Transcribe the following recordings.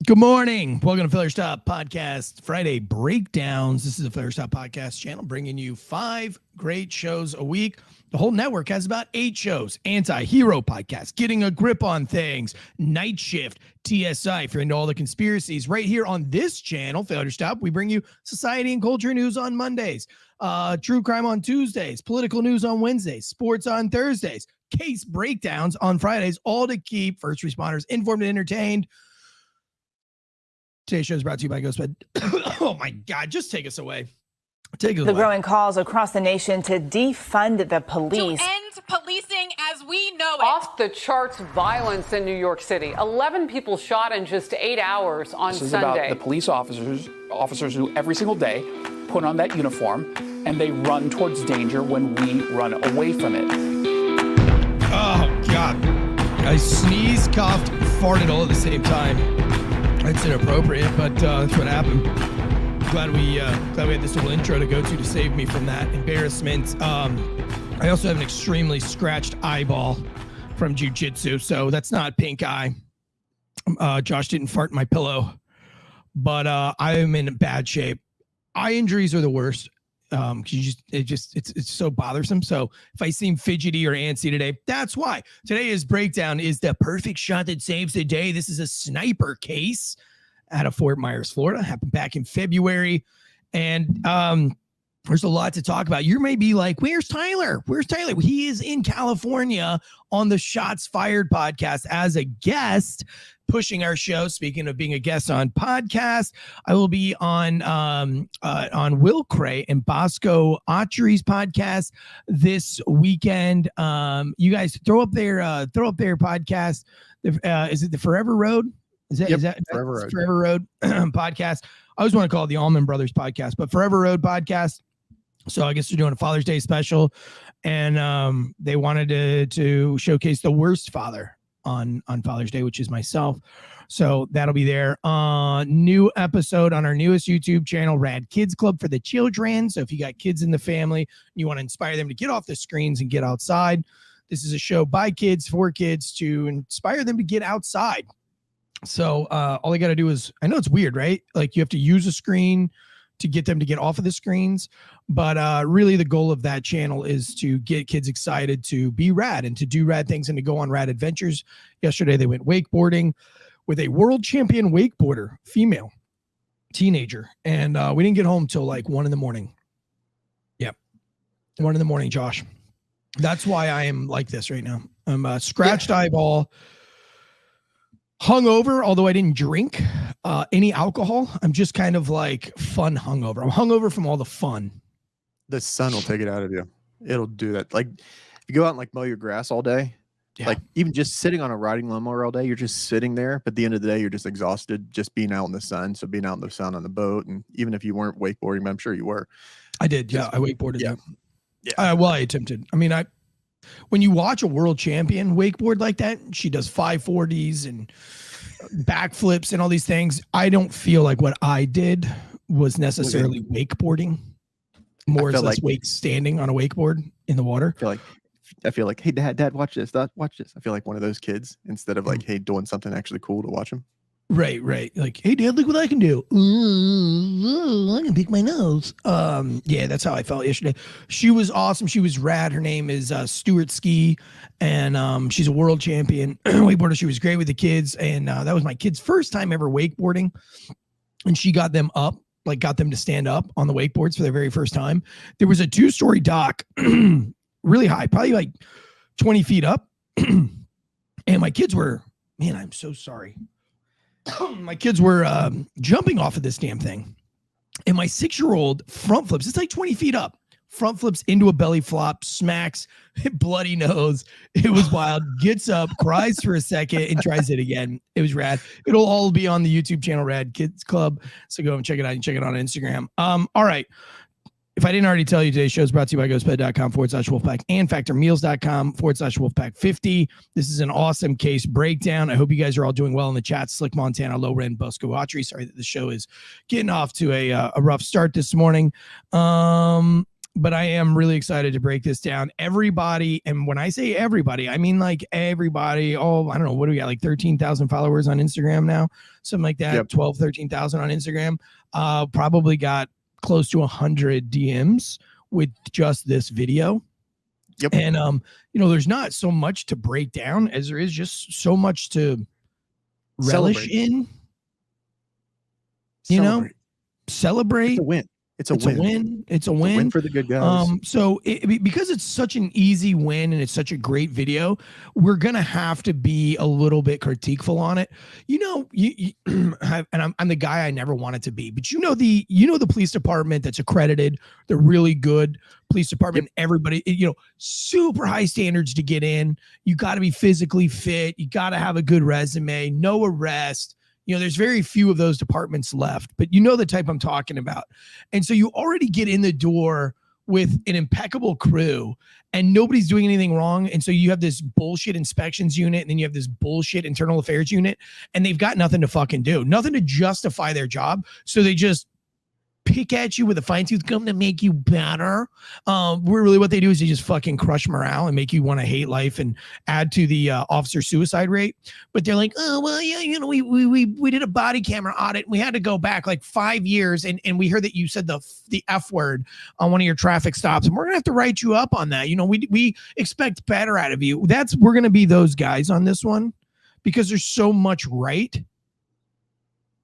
Good morning. Welcome to Filler Stop Podcast Friday Breakdowns. This is the Filler Stop Podcast channel bringing you 5 great shows a week. The whole network has about 8 shows. Anti-Hero Podcast, Getting a Grip on Things, Night Shift, TSI, if you're into all the conspiracies. Right here on this channel, Filler Stop, we bring you society and culture news on Mondays, true crime on Tuesdays, political news on Wednesdays, sports on Thursdays, case breakdowns on Fridays, all to keep first responders informed and entertained. Today's show is brought to you by GhostBed. Oh my God, just take us away. Take us away. The growing calls across the nation to defund the police. To end policing as we know it. Off the charts violence in New York City. 11 people shot in just 8 hours on This is Sunday. about the police officers who every single day put on that uniform and they run towards danger when we run away from it. Oh God. I sneezed, coughed, farted all at the same time. It's inappropriate, but that's what happened. Glad we had this little intro to go to save me from that embarrassment. I also have an extremely scratched eyeball from jiu-jitsu, so that's not pink eye. Josh didn't fart in my pillow, but I am in bad shape. Eye injuries are the worst. It's so bothersome. So if I seem fidgety or antsy today, that's why. Today's breakdown is the perfect shot that saves the day. This is a sniper case out of Fort Myers, Florida. Happened back in February. And there's a lot to talk about. You may be like, where's Tyler? Where's Tyler? He is in California on the Shots Fired podcast as a guest, pushing our show. Speaking of being a guest on podcast, I will be on Will Cray and Bosco Autry's podcast this weekend. You guys throw up their podcast. Is it the Forever Road? Is that Forever Road podcast? I always want to call it the Allman Brothers podcast, but Forever Road podcast. So I guess they're doing a Father's Day special, and they wanted to showcase the worst father on Father's Day, which is myself. So that'll be there. New episode on our newest YouTube channel, Rad Kids Club for the children. So if you got kids in the family, you want to inspire them to get off the screens and get outside. This is a show by kids for kids to inspire them to get outside. So all they got to do is, I know it's weird, right? Like you have to use a screen to get them to get off of the screens. But really the goal of that channel is to get kids excited to be rad and to do rad things and to go on rad adventures. Yesterday, they went wakeboarding with a world champion wakeboarder, female teenager. And we didn't get home till like 1 a.m. Yep. 1 a.m, Josh. That's why I am like this right now. I'm a scratched eyeball, hungover, although I didn't drink any alcohol. I'm just kind of like fun hungover. I'm hungover from all the fun. The sun will take it out of you. It'll do that. Like if you go out and like mow your grass all day, like even just sitting on a riding lawnmower all day, you're just sitting there. But at the end of the day, you're just exhausted just being out in the sun. So being out in the sun on the boat, and even if you weren't wakeboarding, but I'm sure you were. I did. Yeah, I wakeboarded. Yeah. Well, I attempted. I mean, when you watch a world champion wakeboard like that, she does 540s and backflips and all these things. I don't feel like what I did was necessarily wakeboarding. More or less wake standing on a wakeboard in the water. I feel like, hey, dad, watch this. Watch this. I feel like one of those kids instead of like, hey, doing something actually cool to watch him. Right. Like, hey, dad, look what I can do. Ooh, I can pick my nose. Yeah, that's how I felt yesterday. She was awesome. She was rad. Her name is Stuart Ski, and she's a world champion wakeboarder. She was great with the kids, and that was my kid's first time ever wakeboarding, and she got them up. Like got them to stand up on the wakeboards for their very first time. There was a 2-story dock, really high, probably like 20 feet up. And my kids were, man, I'm so sorry. My kids were jumping off of this damn thing. And my 6-year-old front flips, it's like 20 feet up, front flips into a belly flop, smacks, bloody nose. It was wild. Gets up, cries for a second, and tries it again. It was rad. It'll all be on the YouTube channel, Rad Kids Club. So go and check it out. You can check it out on Instagram. All right. If I didn't already tell you, today's show is brought to you by ghostbed.com/Wolfpack and factormeals.com/Wolfpack50. This is an awesome case breakdown. I hope you guys are all doing well in the chat. Slick Montana, Low Ren, Bosco Autry. Sorry that the show is getting off to a rough start this morning. but I am really excited to break this down. Everybody, and when I say everybody, I mean like everybody. Oh, I don't know. What do we got? Like 13,000 followers on Instagram now? Something like that. Yep. 12, 13,000 on Instagram. Probably got close to 100 DMs with just this video. Yep. And, there's not so much to break down as there is just so much to relish in. Celebrate. It's a win. It's a win. It's a win for the good guys. So because it's such an easy win and it's such a great video, we're gonna have to be a little bit critiqueful on it. I'm the guy I never wanted to be, but the police department that's accredited, they're really good police department. Yep. Everybody, super high standards to get in. You got to be physically fit. You got to have a good resume. No arrest. There's very few of those departments left, but the type I'm talking about. And so you already get in the door with an impeccable crew and nobody's doing anything wrong. And so you have this bullshit inspections unit and then you have this bullshit internal affairs unit and they've got nothing to fucking do, nothing to justify their job. So they just pick at you with a fine tooth comb to make you better. Really what they do is they just fucking crush morale and make you want to hate life and add to the officer suicide rate. But they're like, oh, well, yeah, we did a body camera audit. And we had to go back like 5 years. And we heard that you said the F word on one of your traffic stops. And we're going to have to write you up on that. We expect better out of you. We're going to be those guys on this one because there's so much right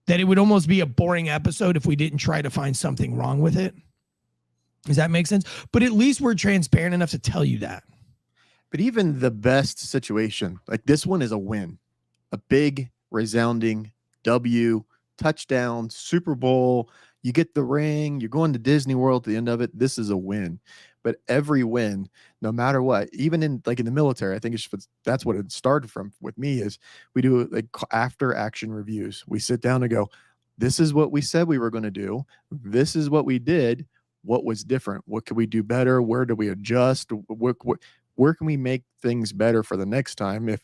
that it would almost be a boring episode if we didn't try to find something wrong with it. Does that make sense? But at least we're transparent enough to tell you that. But even the best situation, like this one is a win. A big, resounding W, touchdown, Super Bowl. You get the ring. You're going to Disney World at the end of it. This is a win. But every win, no matter what, even in the military, I think that's what it started from with me is we do like after action reviews. We sit down and go, this is what we said we were going to do. This is what we did. What was different? What could we do better? Where do we adjust? Where can we make things better for the next time? If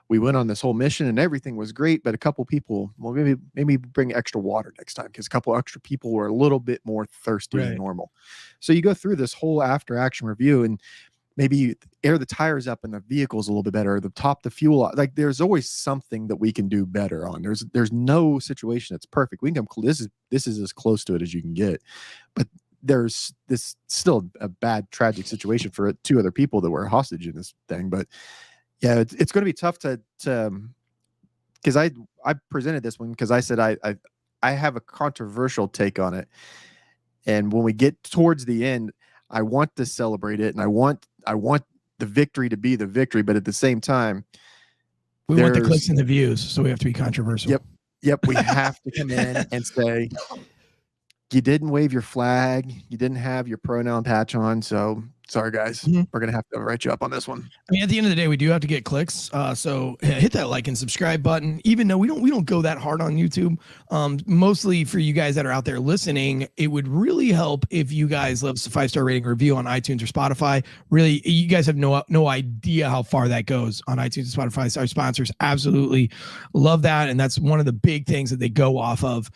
we went on this whole mission and everything was great, but a couple people, well, maybe bring extra water next time because a couple extra people were a little bit more thirsty than normal. So you go through this whole after action review and maybe you air the tires up in the vehicles a little bit better, the top the fuel. Like there's always something that we can do better on. There's no situation that's perfect. We can come. This is as close to it as you can get, but there's this still a bad tragic situation for 2 other people that were hostage in this thing, but. Yeah, it's going to be tough to because I presented this one because I said I have a controversial take on it, and when we get towards the end, I want to celebrate it, and I want the victory to be the victory, but at the same time, we want the clicks and the views, so we have to be controversial. Yep, we have to come in and say you didn't wave your flag, you didn't have your pronoun patch on, so. Sorry, guys. Mm-hmm. We're going to have to write you up on this one. I mean, at the end of the day, we do have to get clicks. So hit that like and subscribe button, even though we don't go that hard on YouTube. Mostly for you guys that are out there listening, it would really help if you guys left a 5-star rating review on iTunes or Spotify. Really, you guys have no idea how far that goes on iTunes and Spotify. Our sponsors absolutely love that. And that's one of the big things that they go off of.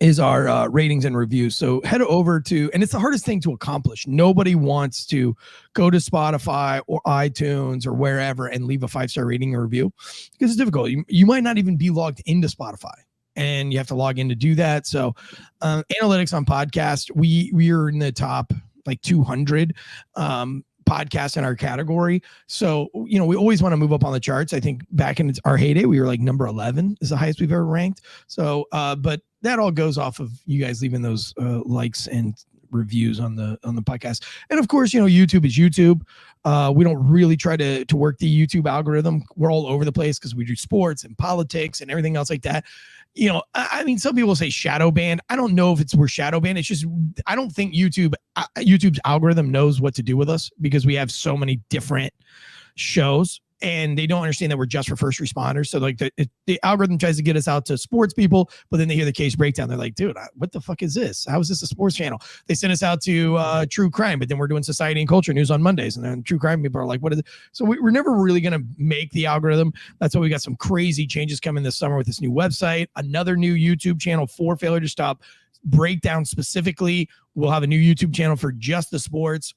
Is our ratings and reviews. So head over to, and it's the hardest thing to accomplish. Nobody wants to go to Spotify or iTunes or wherever and leave a 5-star rating or review because it's difficult. You might not even be logged into Spotify and you have to log in to do that. So analytics on podcast, we are in the top like 200 podcasts in our category. So, we always want to move up on the charts. I think back in our heyday, we were like number 11 is the highest we've ever ranked. So, but that all goes off of you guys leaving those likes and reviews on the podcast. And of course, YouTube is YouTube. We don't really try to work the YouTube algorithm. We're all over the place because we do sports and politics and everything else like that. I mean, some people say shadow banned. I don't know if we're shadow banned. It's just, I don't think YouTube's algorithm knows what to do with us because we have so many different shows. And they don't understand that we're just for first responders. So like the algorithm tries to get us out to sports people, but then they hear the case breakdown. They're like, dude, what the fuck is this? How is this a sports channel? They send us out to true crime, but then we're doing society and culture news on Mondays. And then true crime people are like, what is it? So we're never really going to make the algorithm. That's why we got some crazy changes coming this summer with this new website, another new YouTube channel for Failure to Stop. breakdown specifically. We'll have a new YouTube channel for just the sports.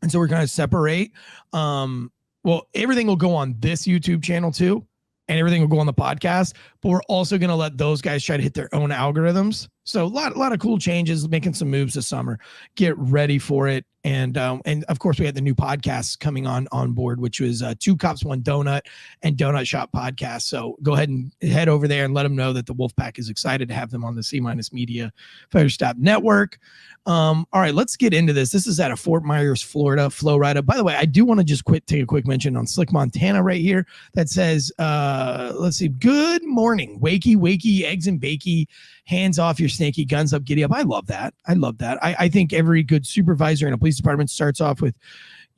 And so we're going to separate. Well, everything will go on this YouTube channel too, and everything will go on the podcast, but we're also going to let those guys try to hit their own algorithms. So a lot of cool changes, making some moves this summer. Get ready for it. And of course we had the new podcasts coming on board, which was Two Cops, One Donut and Donut Shop podcast. So go ahead and head over there and let them know that the Wolfpack is excited to have them on the C-Minus Media Fire Stop Network. All right, let's get into this. This is out of Fort Myers, Florida, Flow Rider. By the way, I do want to just take a quick mention on Slick Montana right here that says, let's see, good morning, wakey, eggs and bakey, hands off your snaky, guns up, giddy up. I love that. I think every good supervisor in a police department starts off with,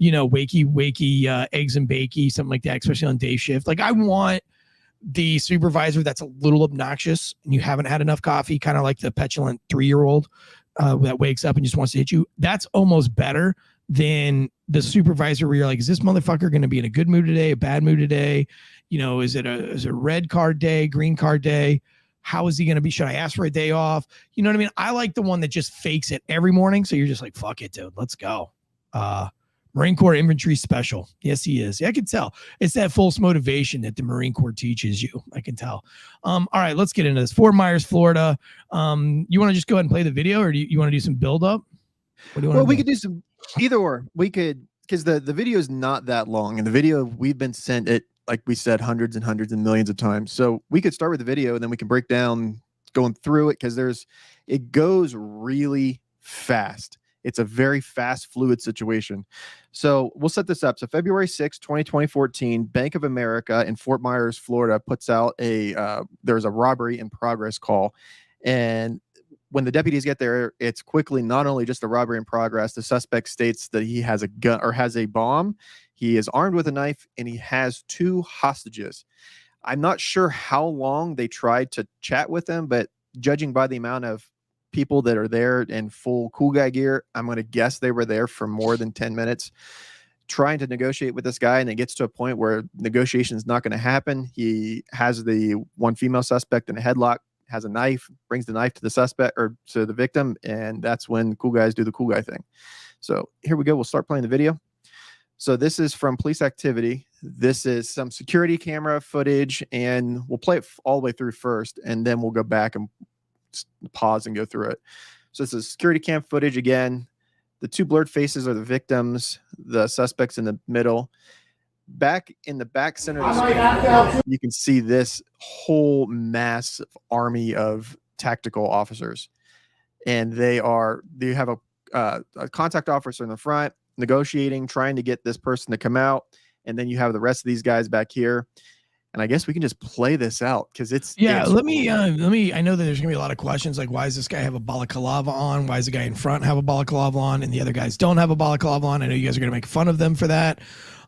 wakey, eggs and bakey, something like that, especially on day shift. Like I want the supervisor that's a little obnoxious and you haven't had enough coffee, kind of like the petulant 3-year-old that wakes up and just wants to hit you. That's almost better than the supervisor where you're like, is this motherfucker going to be in a good mood today, a bad mood today? Is it a red card day, green card day? How is he going to be? Should I ask for a day off? You know what I mean? I like the one that just fakes it every morning. So you're just like, fuck it, dude. Let's go. Marine Corps Infantry Special. Yes, he is. Yeah, I can tell. It's that false motivation that the Marine Corps teaches you. I can tell. All right, let's get into this. Fort Myers, Florida. You want to just go ahead and play the video, or do you want to do some build up? What do you want? Well, we could do some either or. We could, because the video is not that long, and the video we've been sent it, like we said, hundreds and hundreds and millions of times. So we could start with the video, and then we can break down going through it, because it goes really fast. It's a very fast, fluid situation. So we'll set this up. So February 6, 2014, Bank of America in Fort Myers, Florida puts out there's a robbery in progress call. And when the deputies get there, it's quickly not only just a robbery in progress. The suspect states that he has a gun or has a bomb. He is armed with a knife and he has 2 hostages. I'm not sure how long they tried to chat with him, but judging by the amount of people that are there in full cool guy gear, I'm going to guess they were there for more than 10 minutes trying to negotiate with this guy. And it gets to a point where negotiation is not going to happen. He has the one female suspect in a headlock, has a knife, brings the knife to the suspect or to the victim. And that's when cool guys do the cool guy thing. So here we go. We'll start playing the video. So this is from police activity. This is some security camera footage, and we'll play it all the way through first, and then we'll go back and pause and go through it. So this is security cam footage again. The 2 blurred faces are the victims, the suspects in the middle. Back in the back center of the screen, you can see this whole massive army of tactical officers. And they have a contact officer in the front negotiating, trying to get this person to come out. And then you have the rest of these guys back here. And I guess we can just play this out because it's let me I know that there's gonna be a lot of questions like, why does this guy have a balaclava on? Why does the guy in front have a balaclava on and the other guys don't have a balaclava on? I know you guys are gonna make fun of them for that,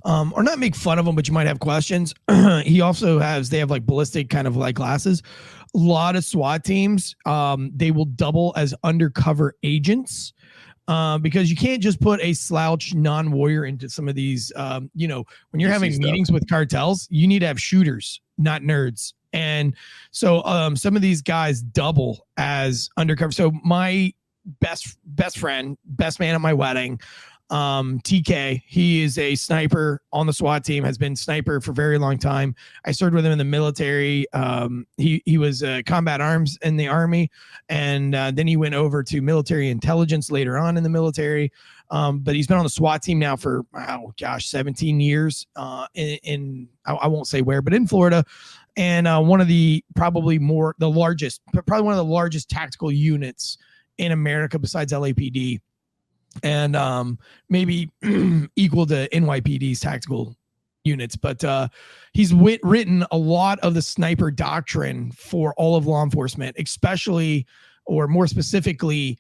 or not make fun of them, but you might have questions. They have like ballistic kind of like glasses. A lot of SWAT teams, they will double as undercover agents. Because you can't just put a slouch non-warrior into some of these, when you're having meetings with cartels, you need to have shooters, not nerds. And so some of these guys double as undercover. So my best friend, best man at my wedding, TK, he is a sniper on the SWAT team, has been sniper for a very long time. I served with him in the military. He was combat arms in the Army, and then he went over to military intelligence later on in the military. But he's been on the SWAT team now for 17 years in I won't say where, but in Florida. And one of the largest tactical units in America besides LAPD. And maybe equal to NYPD's tactical units. But he's written a lot of the sniper doctrine for all of law enforcement, especially, or more specifically,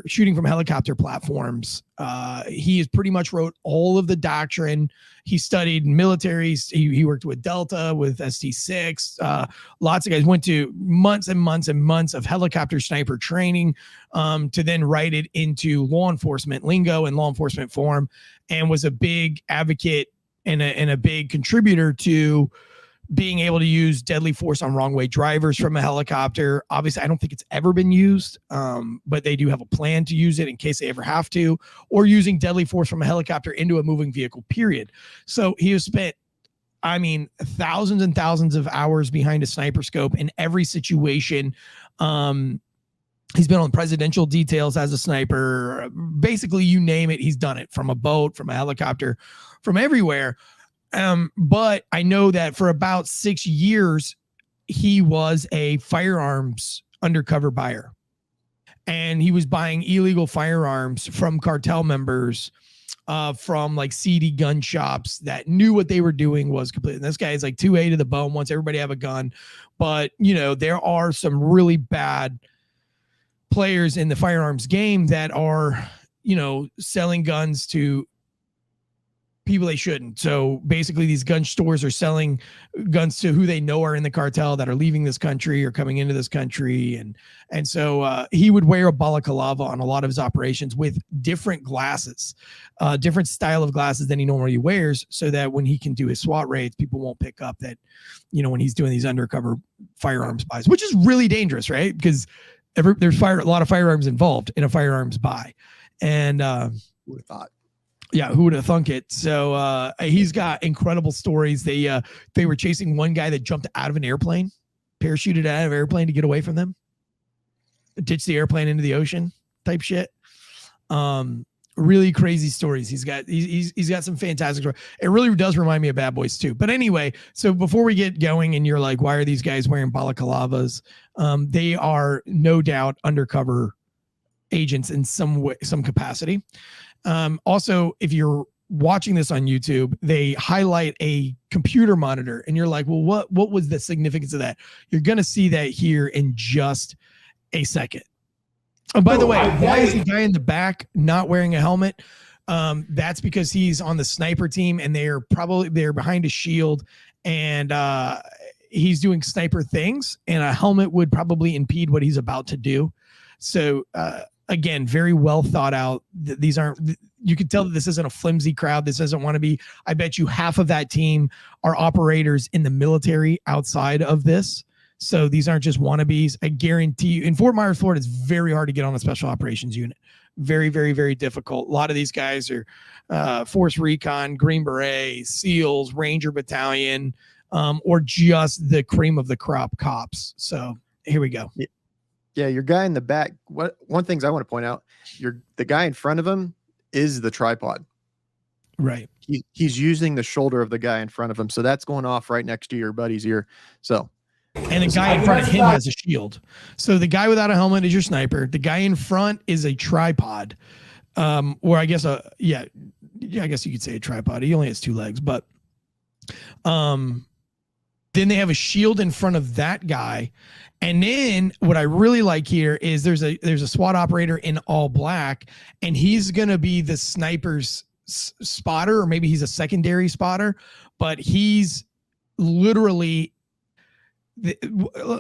shooting from helicopter platforms. He has pretty much wrote all of the doctrine. He studied militaries. He worked with Delta, with ST6. Lots of guys went to months and months and months of helicopter sniper training to then write it into law enforcement lingo and law enforcement form, and was a big advocate and a big contributor to being able to use deadly force on wrong way drivers from a helicopter. Obviously, I don't think it's ever been used, but they do have a plan to use it in case they ever have to, or using deadly force from a helicopter into a moving vehicle, period. So he has spent, I mean, thousands and thousands of hours behind a sniper scope in every situation. He's been on presidential details as a sniper. Basically, you name it, he's done it, from a boat, from a helicopter, from everywhere. But I know that for about 6 years, he was a firearms undercover buyer. And he was buying illegal firearms from cartel members, from like seedy gun shops that knew what they were doing was complete. And this guy is like 2A to the bone, wants everybody to have a gun. But, you know, there are some really bad players in the firearms game that are, you know, selling guns to people they shouldn't. So basically these gun stores are selling guns to who they know are in the cartel that are leaving this country or coming into this country. And so he would wear a balaclava on a lot of his operations with different glasses, different style of glasses than he normally wears, so that when he can do his SWAT raids, people won't pick up that, you know, when he's doing these undercover firearms buys, which is really dangerous, right? Because there's a lot of firearms involved in a firearms buy. And who would have thought? Yeah, who would have thunk it? So he's got incredible stories. They were chasing one guy that jumped out of an airplane, parachuted out of an airplane to get away from them, ditched the airplane into the ocean type shit. Really crazy stories. He's got some fantastic stories. It really does remind me of Bad Boys too. But anyway, so before we get going and you're like, why are these guys wearing balaclavas? They are no doubt undercover agents in some way, some capacity. Also, if you're watching this on YouTube, they highlight a computer monitor and you're like, well, what was the significance of that? You're going to see that here in just a second. Oh, by the way, why is the guy in the back not wearing a helmet? That's because he's on the sniper team and they're behind a shield, and he's doing sniper things, and a helmet would probably impede what he's about to do. So, again, very well thought out. These aren't, you can tell that this isn't a flimsy crowd. This doesn't want to be, I bet you half of that team are operators in the military outside of this. So these aren't just wannabes. I guarantee you, in Fort Myers, Florida, it's very hard to get on a special operations unit. Very, very, very difficult. A lot of these guys are Force Recon, Green Beret, SEALs, Ranger Battalion, or just the cream of the crop cops. So here we go. Yeah, your guy in the back. One thing I want to point out, the guy in front of him is the tripod. Right. He's using the shoulder of the guy in front of him, so that's going off right next to your buddy's ear. So, and the guy in front of him has a shield. So the guy without a helmet is your sniper. The guy in front is a tripod, or I guess I guess you could say a tripod. He only has 2 legs, but then they have a shield in front of that guy. And then what I really like here is there's a SWAT operator in all black, and he's going to be the sniper's spotter, or maybe he's a secondary spotter, but he's literally,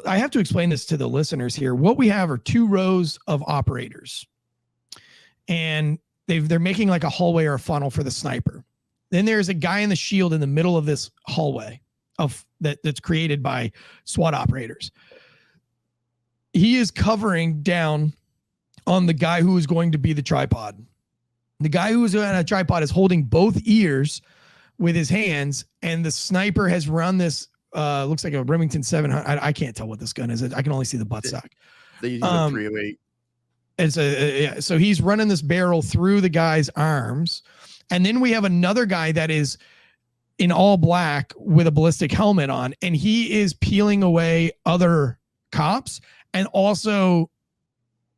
I have to explain this to the listeners here. What we have are 2 rows of operators, and they're making like a hallway or a funnel for the sniper. Then there's a guy in the shield in the middle of this hallway that's created by SWAT operators. He is covering down on the guy who is going to be the tripod. The guy who is on a tripod is holding both ears with his hands, and the sniper has run this, looks like a Remington 700. I can't tell what this gun is. I can only see the buttstock. They use a 308. It's so he's running this barrel through the guy's arms. And then we have another guy that is in all black with a ballistic helmet on, and he is peeling away other cops and also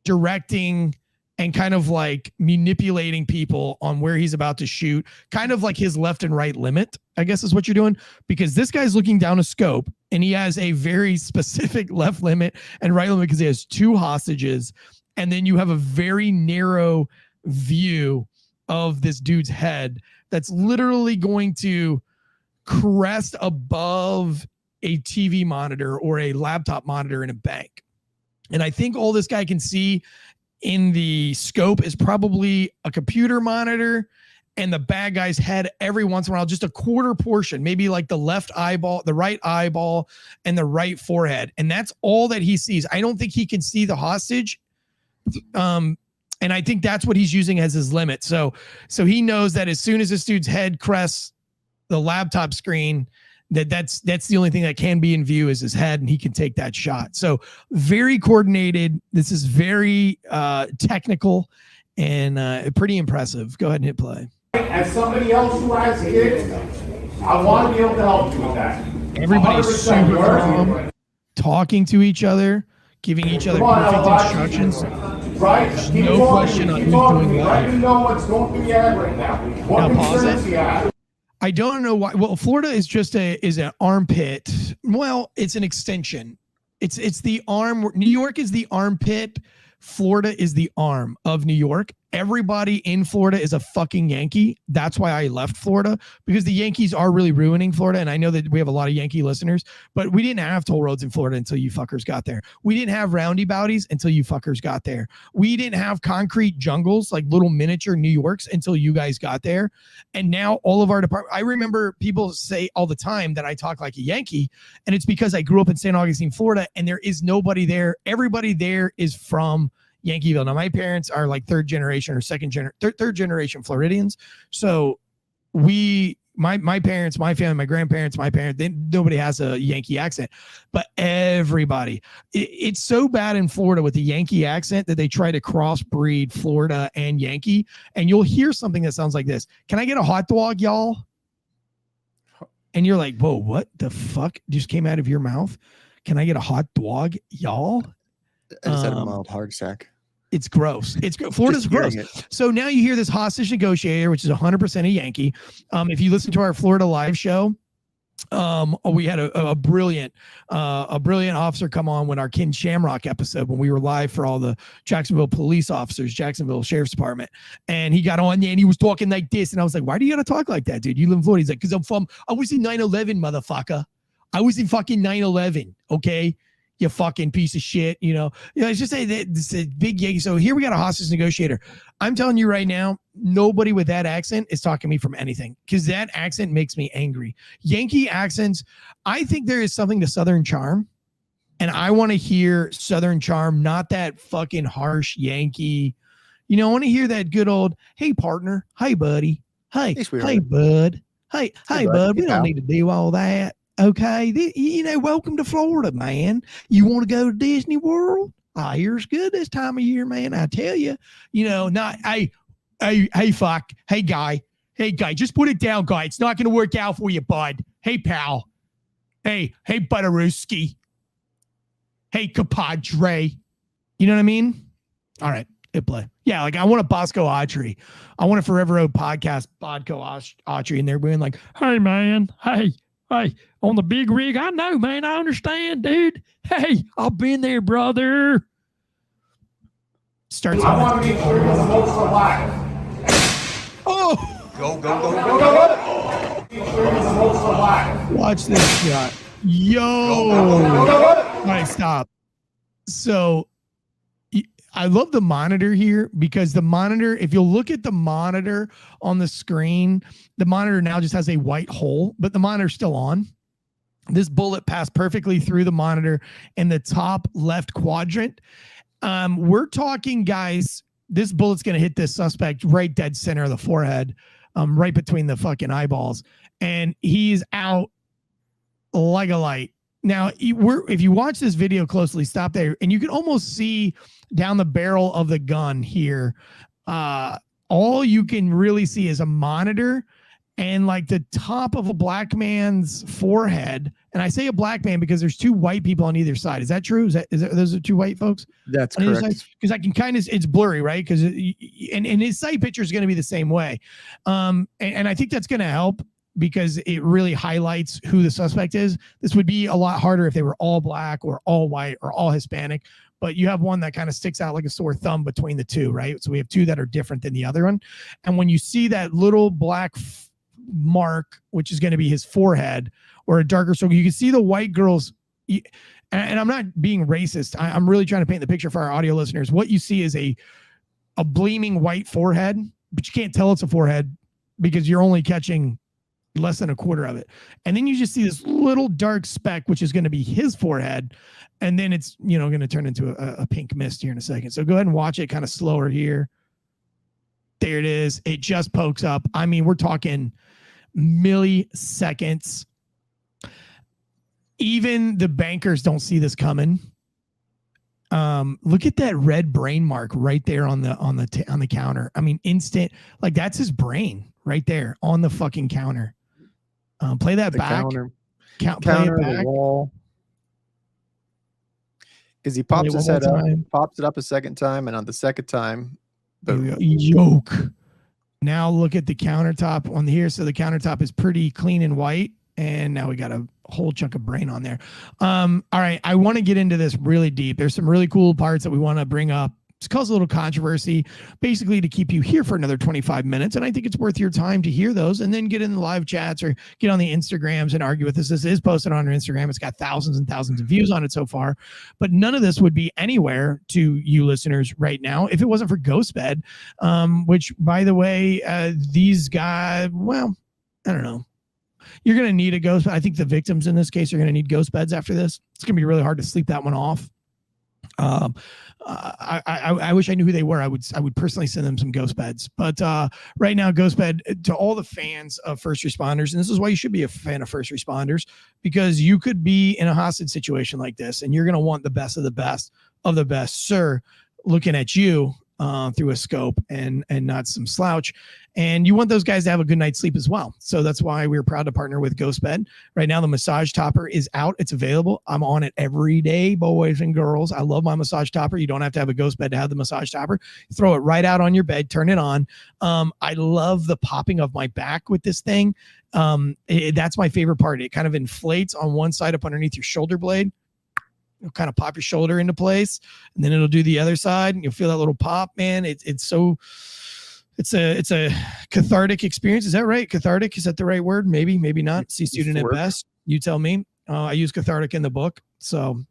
directing and kind of like manipulating people on where he's about to shoot, kind of like his left and right limit, I guess is what you're doing, because this guy's looking down a scope and he has a very specific left limit and right limit because he has 2 hostages. And then you have a very narrow view of this dude's head that's literally going to crest above a TV monitor or a laptop monitor in a bank. And I think all this guy can see in the scope is probably a computer monitor and the bad guy's head every once in a while, just a quarter portion, maybe like the left eyeball, the right eyeball, and the right forehead. And that's all that he sees. I don't think he can see the hostage. And I think that's what he's using as his limit. So he knows that as soon as this dude's head crests the laptop screen, that's the only thing that can be in view is his head, and he can take that shot. So very coordinated. This is very technical and pretty impressive. Go ahead and hit play. As somebody else who has kids, I want to be able to help you with that. Everybody's 100% super calm, working. talking to each other, giving each other perfect instructions. Right? There's no question on who's doing what. Let me know what's going through your head right now. What concerns you have? I don't know why. Well, Florida is just an armpit. Well, it's an extension. It's the arm. New York is the armpit. Florida is the arm of New York. Everybody in Florida is a fucking Yankee. That's why I left Florida, because the Yankees are really ruining Florida. And I know that we have a lot of Yankee listeners, but we didn't have toll roads in Florida until you fuckers got there. We didn't have roundabouties until you fuckers got there. We didn't have concrete jungles, like little miniature New Yorks, until you guys got there. And now all of our department, I remember people say all the time that I talk like a Yankee, and it's because I grew up in St. Augustine, Florida, and there is nobody there. Everybody there is from Yankeeville. Now, my parents are like third generation Floridians. So my parents, my family, my grandparents, my parents, nobody has a Yankee accent, but everybody, it's so bad in Florida with the Yankee accent that they try to crossbreed Florida and Yankee. And you'll hear something that sounds like this. Can I get a hot dog, y'all? And you're like, whoa, what the fuck just came out of your mouth? Can I get a hot dog, y'all? I just had a mild heart attack. It's gross. Florida's gross. So now you hear this hostage negotiator, which is 100% a Yankee. If you listen to our Florida live show, we had a brilliant officer come on when our Ken Shamrock episode, when we were live for all the Jacksonville police officers, Jacksonville Sheriff's Department. And he got on there and he was talking like this. And I was like, why do you got to talk like that, dude? You live in Florida. He's like, because I was in 9/11, motherfucker. I was in fucking 9/11. Okay. You fucking piece of shit, it's just it's a big Yankee. So here we got a hostage negotiator. I'm telling you right now, nobody with that accent is talking to me from anything, because that accent makes me angry. Yankee accents, I think there is something to Southern charm, and I want to hear Southern charm, not that fucking harsh Yankee. I want to hear that good old, hey partner, hey buddy, hey bud, hey bud. We don't need to do all that. Okay, welcome to Florida, man. You want to go to Disney World? Here's good this time of year, man. I tell you, not hey, fuck, hey guy, just put it down, guy. It's not going to work out for you, bud. Hey, pal. Hey, Butterooski. Hey, compadre. You know what I mean? All right, hit play. Yeah, like I want a Bosco Autry. I want a Forever Road podcast, Bosco Autry, and they're being like, hey, man, hey, on the big rig, I know, man. I understand, dude. Hey, I've been there, brother. Starts. I want to make sure you're the most alive. Oh! Go. Make sure you're the most alive. Watch this shot. Yo! All right, stop. So, I love the monitor here, because the monitor, if you'll look at the monitor on the screen, the monitor now just has a white hole, but the monitor's still on. This bullet passed perfectly through the monitor in the top left quadrant. We're talking, guys, this bullet's going to hit this suspect right dead center of the forehead, right between the fucking eyeballs. And he's out like a light. Now, if you watch this video closely, stop there, and you can almost see down the barrel of the gun here. All you can really see is a monitor and like the top of a black man's forehead. And I say a black man because there's two white people on either side. Is that true? Is that those are two white folks? That's correct. Because I can kind of, it's blurry, right? Because and his side picture is going to be the same way. And I think that's going to help, because it really highlights who the suspect is. This would be a lot harder if they were all black or all white or all Hispanic, but you have one that kind of sticks out like a sore thumb between the two, right? So we have two that are different than the other one. And when you see that little black mark, which is going to be his forehead, or a darker circle, you can see the white girls. And I'm not being racist. I'm really trying to paint the picture for our audio listeners. What you see is a gleaming white forehead, but you can't tell it's a forehead because you're only catching less than a quarter of it. And then you just see this little dark speck, which is going to be his forehead. And then it's, going to turn into a pink mist here in a second. So go ahead and watch it kind of slower here. There it is. It just pokes up. I mean, we're talking milliseconds. Even the bankers don't see this coming. Look at that red brain mark right there on the counter. I mean, instant, like that's his brain right there on the fucking counter. Play that The back. counter, Play it back. the wall. Because he pops his head up, pops it up a second time, and on the second time, yoke. Now look at the countertop on here. So the countertop is pretty clean and white. And now we got a whole chunk of brain on there. All right. I want to get into this really deep. There's some really cool parts that we want to bring up. It's caused a little controversy, basically to keep you here for another 25 minutes. And I think it's worth your time to hear those and then get in the live chats or get on the Instagrams and argue with us. This is posted on our Instagram. It's got thousands and thousands of views on it so far. But none of this would be anywhere to you listeners right now if it wasn't for GhostBed, which, by the way, these guys, well, I don't know. You're going to need a ghost. I think the victims in this case are going to need ghost beds after this. It's going to be really hard to sleep that one off. I wish I knew who they were. I would personally send them some ghost beds. But right now, ghost bed to all the fans of first responders, and this is why you should be a fan of first responders, because you could be in a hostage situation like this, and you're going to want the best of the best of the best, sir, looking at you through a scope and not some slouch. And you want those guys to have a good night's sleep as well. So that's why we're proud to partner with GhostBed. Right now, the massage topper is out. It's available. I'm on it every day, boys and girls. I love my massage topper. You don't have to have a GhostBed to have the massage topper. Throw it right out on your bed. Turn it on. I love the popping of my back with this thing. That's my favorite part. It kind of inflates on one side up underneath your shoulder blade. You'll kind of pop your shoulder into place, and then it'll do the other side, and you'll feel that little pop, man. It's a cathartic experience. Is that right? Cathartic, is that the right word? Maybe not. C student at best. You tell me. I use cathartic in the book, so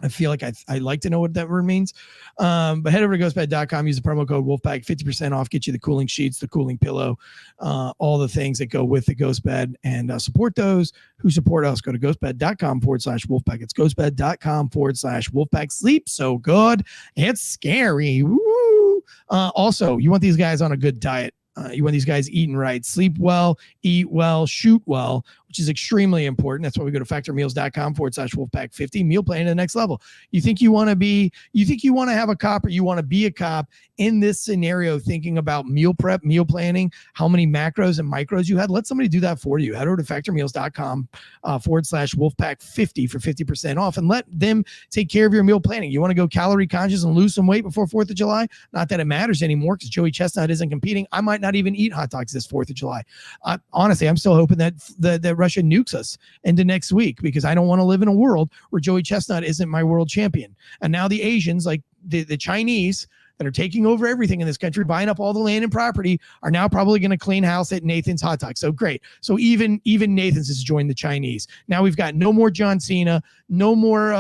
I feel like I like to know what that word means. But head over to ghostbed.com, use the promo code Wolfpack, 50% off, get you the cooling sheets, the cooling pillow, all the things that go with the ghost bed, and support those who support us. Go to ghostbed.com/Wolfpack. It's ghostbed.com/Wolfpack. Sleep so good. It's scary. Woo. Also, you want these guys on a good diet. You want these guys eating right, sleep well, eat well, shoot well, which is extremely important. That's why we go to factormeals.com/Wolfpack50, meal plan to the next level. You think you want to have a cop, or you want to be a cop in this scenario, thinking about meal prep, meal planning, how many macros and micros you had? Let somebody do that for you. Head over to factormeals.com/Wolfpack50 for 50% off, and let them take care of your meal planning. You want to go calorie conscious and lose some weight before 4th of July? Not that it matters anymore, because Joey Chestnut isn't competing. I might not even eat hot dogs this 4th of July. Honestly, I'm still hoping that Russia nukes us into next week, because I don't want to live in a world where Joey Chestnut isn't my world champion. And now the Asians, like the Chinese that are taking over everything in this country, buying up all the land and property, are now probably going to clean house at Nathan's Hot Dogs. So great. So even Nathan's has joined the Chinese. Now we've got no more John Cena, no more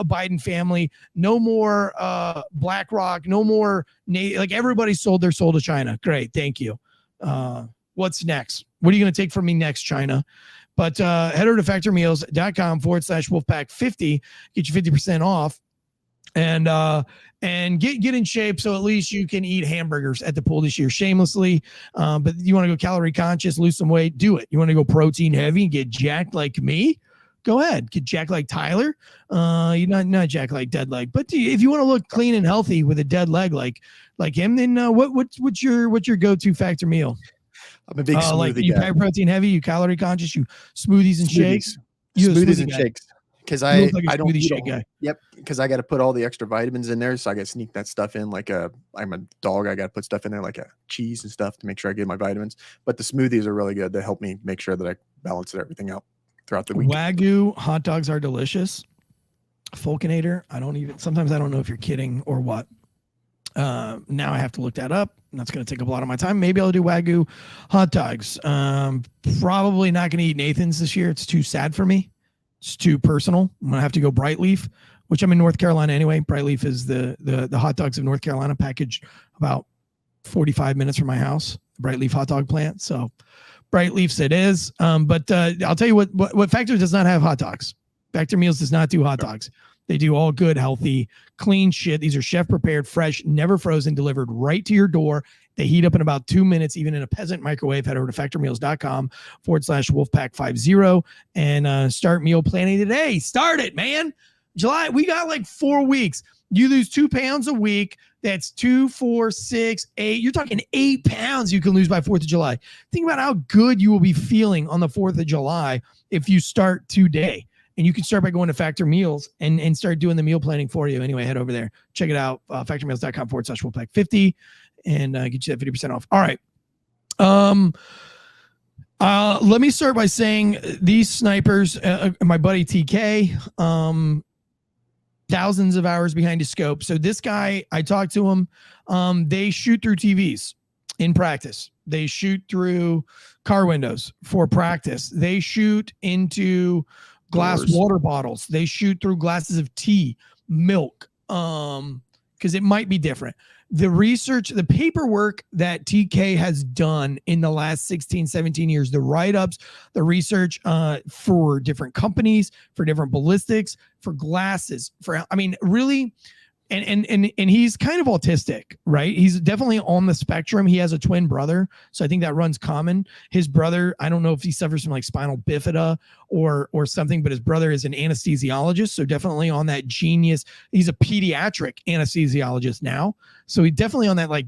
Biden family, no more BlackRock, no more like everybody sold their soul to China. Great. Thank you. What's next? What are you going to take from me next, China? But head over to factormeals.com/Wolfpack50, get you 50% off, and get in shape, so at least you can eat hamburgers at the pool this year shamelessly. But you want to go calorie conscious, lose some weight, do it. You want to go protein heavy and get jacked like me? Go ahead, get jacked like Tyler. You're not jacked like dead leg, but if you want to look clean and healthy with a dead leg like him, then what's your go-to Factor meal? I'm a big smoothie like you guy. protein heavy, you calorie conscious, you smoothies and shakes. Smoothies and shakes. Because I don't eat shake guy. Yep. Because I got to put all the extra vitamins in there, so I got to sneak that stuff in. I'm a dog. I got to put stuff in there like a cheese and stuff to make sure I get my vitamins. But the smoothies are really good. They help me make sure that I balance everything out throughout the week. Wagyu hot dogs are delicious. Fulkinator. Sometimes I don't know if you're kidding or what. Now I have to look that up. That's going to take up a lot of my time. Maybe I'll do Wagyu hot dogs. Probably not going to eat Nathan's this year. It's too sad for me. It's too personal. I'm going to have to go Brightleaf, which I'm in North Carolina anyway. Brightleaf is the hot dogs of North Carolina, packaged about 45 minutes from my house. Brightleaf hot dog plant. So Brightleafs it is. But I'll tell you what Factor does not have hot dogs. Factor Meals does not do hot dogs. They do all good, healthy, clean shit. These are chef prepared, fresh, never frozen, delivered right to your door. They heat up in about 2 minutes, even in a peasant microwave. Head over to factormeals.com/wolfpack50 and start meal planning today. Start it, man. July, we got like 4 weeks. You lose 2 pounds a week. That's 2, 4, 6, 8. You're talking 8 pounds you can lose by 4th of July. Think about how good you will be feeling on the 4th of July if you start today. And you can start by going to Factor Meals and start doing the meal planning for you. Anyway, head over there. Check it out. Factormeals.com/wolfpack50 and get you that 50% off. All right. Let me start by saying these snipers, my buddy TK, thousands of hours behind his scope. So this guy, I talked to him. They shoot through TVs in practice. They shoot through car windows for practice. They shoot into glass water bottles. They shoot through glasses of tea, milk, because it might be different. The research, the paperwork that TK has done in the last 16, 17 years, the write-ups, the research for different companies, for different ballistics, for glasses, really, and he's kind of autistic, right? He's definitely on the spectrum. He has a twin brother, so I think that runs common. His brother, I don't know if he suffers from like spinal bifida or something, but his brother is an anesthesiologist, so definitely on that genius. He's a pediatric anesthesiologist now, so he's definitely on that like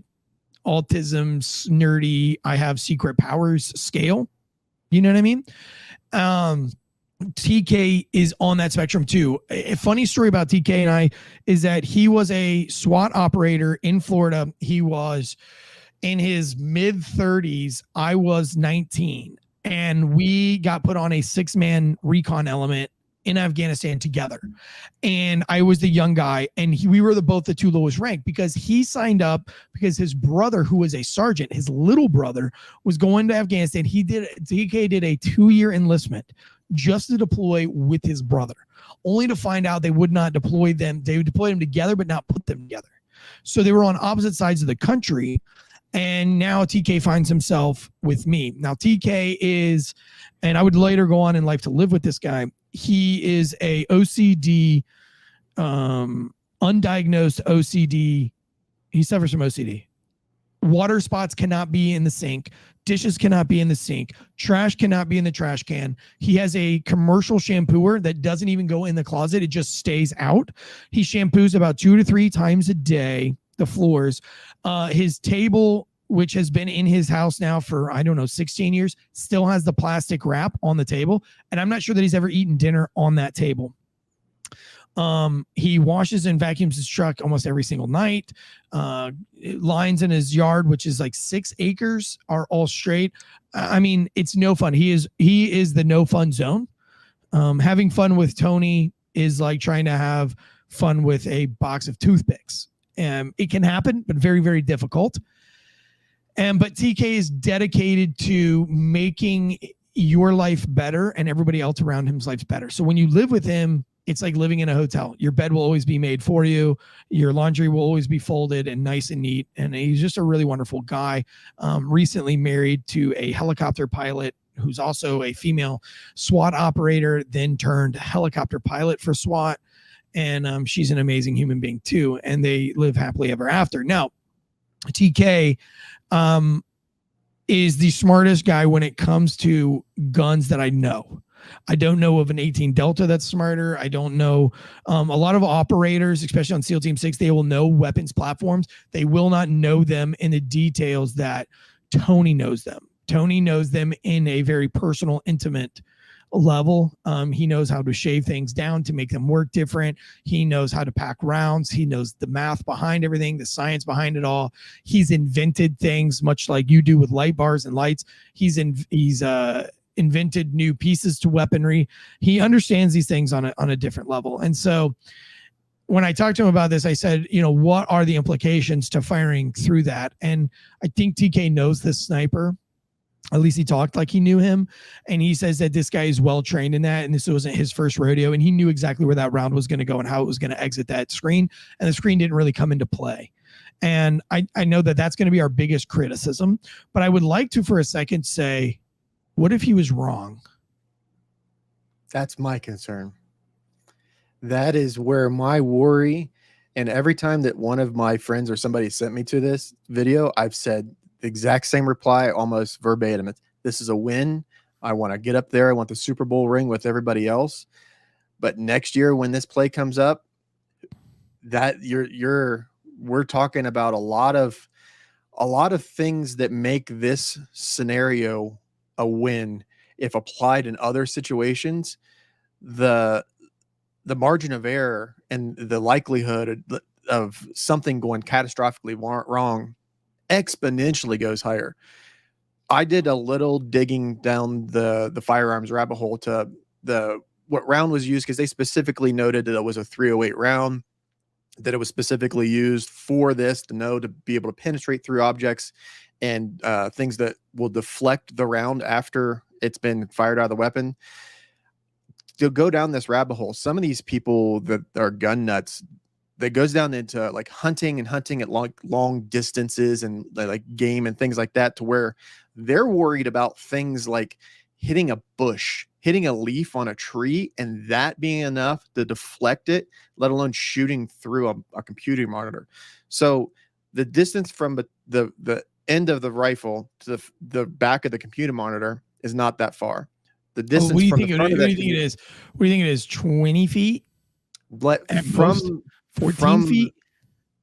autism, nerdy, I have secret powers scale. You know what I mean? TK is on that spectrum too. A funny story about TK and I is that he was a SWAT operator in Florida. He was in his mid 30s. I was 19, and we got put on a 6-man recon element in Afghanistan together. And I was the young guy, and we were both the 2 lowest ranked because he signed up because his brother, who was a sergeant, his little brother, was going to Afghanistan. TK did a 2-year enlistment just to deploy with his brother, only to find out they would not deploy them. They would deploy them together, but not put them together. So they were on opposite sides of the country. And now TK finds himself with me. Now TK is, and I would later go on in life to live with this guy. He is a OCD, undiagnosed OCD. He suffers from OCD. Water spots cannot be in the sink. Dishes cannot be in the sink. Trash cannot be in the trash can. He has a commercial shampooer that doesn't even go in the closet. It just stays out. He shampoos about 2 to 3 times a day, the floors. His table, which has been in his house now for, 16 years, still has the plastic wrap on the table. And I'm not sure that he's ever eaten dinner on that table. He washes and vacuums his truck almost every single night. Lines in his yard, which is like 6 acres, are all straight. It's no fun. He is the no fun zone. Having fun with Tony is like trying to have fun with a box of toothpicks. It can happen, but very, very difficult. But TK is dedicated to making your life better and everybody else around him's life better. So when you live with him, it's like living in a hotel. Your bed will always be made for you. Your laundry will always be folded and nice and neat. And he's just a really wonderful guy. Recently married to a helicopter pilot who's also a female SWAT operator, then turned helicopter pilot for SWAT. And she's an amazing human being too. And they live happily ever after. Now, TK is the smartest guy when it comes to guns that I know. I don't know of an 18 Delta that's smarter. I don't know. A lot of operators, especially on SEAL Team 6, they will know weapons platforms. They will not know them in the details that Tony knows them. Tony knows them in a very personal, intimate level. He knows how to shave things down to make them work different. He knows how to pack rounds. He knows the math behind everything, the science behind it all. He's invented things much like you do with light bars and lights. He's invented new pieces to weaponry. He understands these things on a different level. And so when I talked to him about this, I said, what are the implications to firing through that? And I think TK knows this sniper. At least he talked like he knew him. And he says that this guy is well trained in that. And this wasn't his first rodeo. And he knew exactly where that round was going to go and how it was going to exit that screen. And the screen didn't really come into play. And I know that that's going to be our biggest criticism, but I would like to, for a second, say, what if he was wrong? That's my concern. That is where my worry, and every time that one of my friends or somebody sent me to this video, I've said the exact same reply, almost verbatim. This is a win. I want to get up there. I want the Super Bowl ring with everybody else. But next year, when this play comes up, that we're talking about a lot of things that make this scenario a win. If applied in other situations, the margin of error and the likelihood of something going catastrophically wrong exponentially goes higher. I did a little digging down the firearms rabbit hole to what round was used, because they specifically noted that it was a 308 round, that it was specifically used for this to be able to penetrate through objects and things that will deflect the round after it's been fired out of the weapon. To go down this rabbit hole, some of these people that are gun nuts, that goes down into like hunting at long distances and like game and things like that, to where they're worried about things like hitting a bush, hitting a leaf on a tree, and that being enough to deflect it, let alone shooting through a computer monitor. So the distance from the end of the rifle to the back of the computer monitor is not that far. The distance What do you from think? the What front do of you think it is? What do you think it is? 20 feet? At most? 14 feet?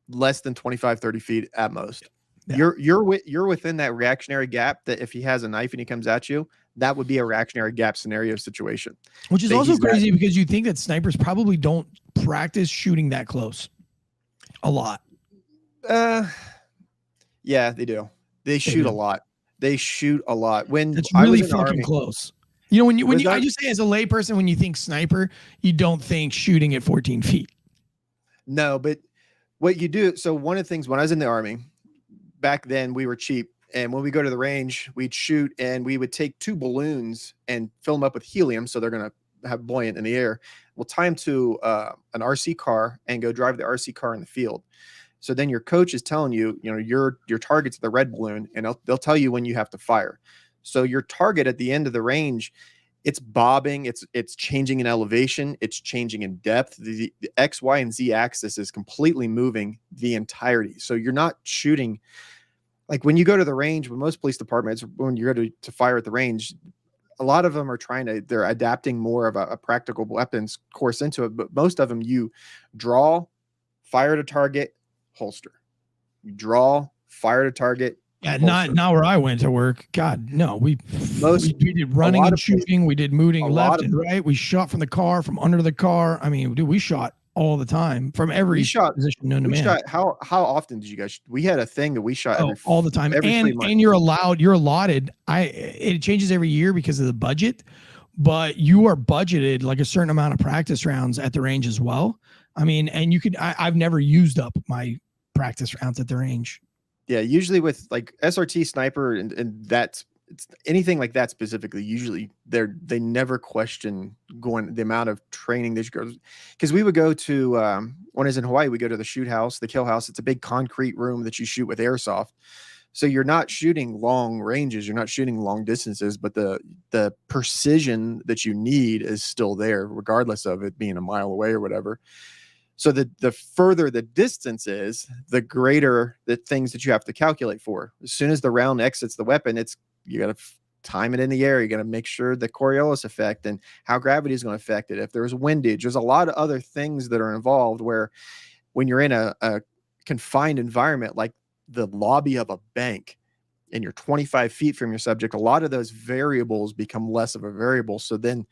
Less than 25, 30 feet at most. Yeah. You're within that reactionary gap that if he has a knife and he comes at you, that would be a reactionary gap scenario situation. Which is also crazy because you think that snipers probably don't practice shooting that close a lot. Yeah, they do. They shoot a lot. They shoot a lot. When it's I really was in the fucking Army, close. You know, when you I just say as a layperson, when you think sniper, you don't think shooting at 14 feet. No, but what you do, so one of the things when I was in the Army, back then we were cheap. And when we go to the range, we'd shoot and we would take 2 balloons and fill them up with helium. So they're going to have buoyant in the air. We'll tie them to an RC car and go drive the RC car in the field. So then your coach is telling you, your target's the red balloon, and they'll tell you when you have to fire. So your target at the end of the range, it's bobbing, it's changing in elevation, it's changing in depth. The X, Y, and Z axis is completely moving the entirety. So you're not shooting like when you go to the range. With most police departments, when you go to fire at the range, a lot of them are they're adapting more of a practical weapons course into it. But most of them, you draw, fire at a target, holster. You draw, fire at a target. Yeah, not where I went to work. God, no. We did running and shooting. We did moving left and right. We shot from the car, from under the car. I mean, dude, we shot all the time from every position known to man. How often did you guys? We had a thing that we shot all the time, and you're allotted. It changes every year because of the budget, but you are budgeted like a certain amount of practice rounds at the range as well. I mean, and you could. I've never used up my practice rounds at the range. Yeah, usually with like SRT sniper and that's anything like that specifically. Usually they never question going the amount of training that you go, because we would go to when I was in Hawaii, we go to the shoot house, the kill house. It's a big concrete room that you shoot with airsoft. So you're not shooting long ranges, you're not shooting long distances, but the precision that you need is still there, regardless of it being a mile away or whatever. So the further the distance is, the greater the things that you have to calculate for. As soon as the round exits the weapon, you got to time it in the air. You got to make sure the Coriolis effect and how gravity is going to affect it. If there's windage, there's a lot of other things that are involved where when you're in a confined environment like the lobby of a bank and you're 25 feet from your subject, a lot of those variables become less of a variable. So then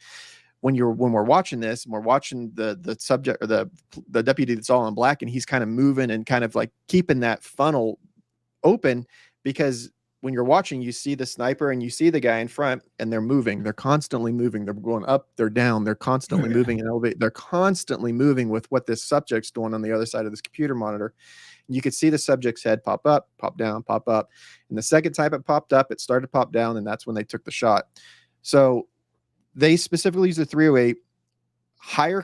when we're watching this and we're watching the subject or the deputy that's all in black, and he's kind of moving and kind of like keeping that funnel open, because when you're watching, you see the sniper and you see the guy in front and they're moving. They're constantly moving. They're going up, they're down. They're constantly moving and elevate. They're constantly moving with what this subject's doing on the other side of this computer monitor. And you could see the subject's head pop up, pop down, pop up. And the second time it popped up, it started to pop down, and that's when they took the shot. So they specifically use the 308, higher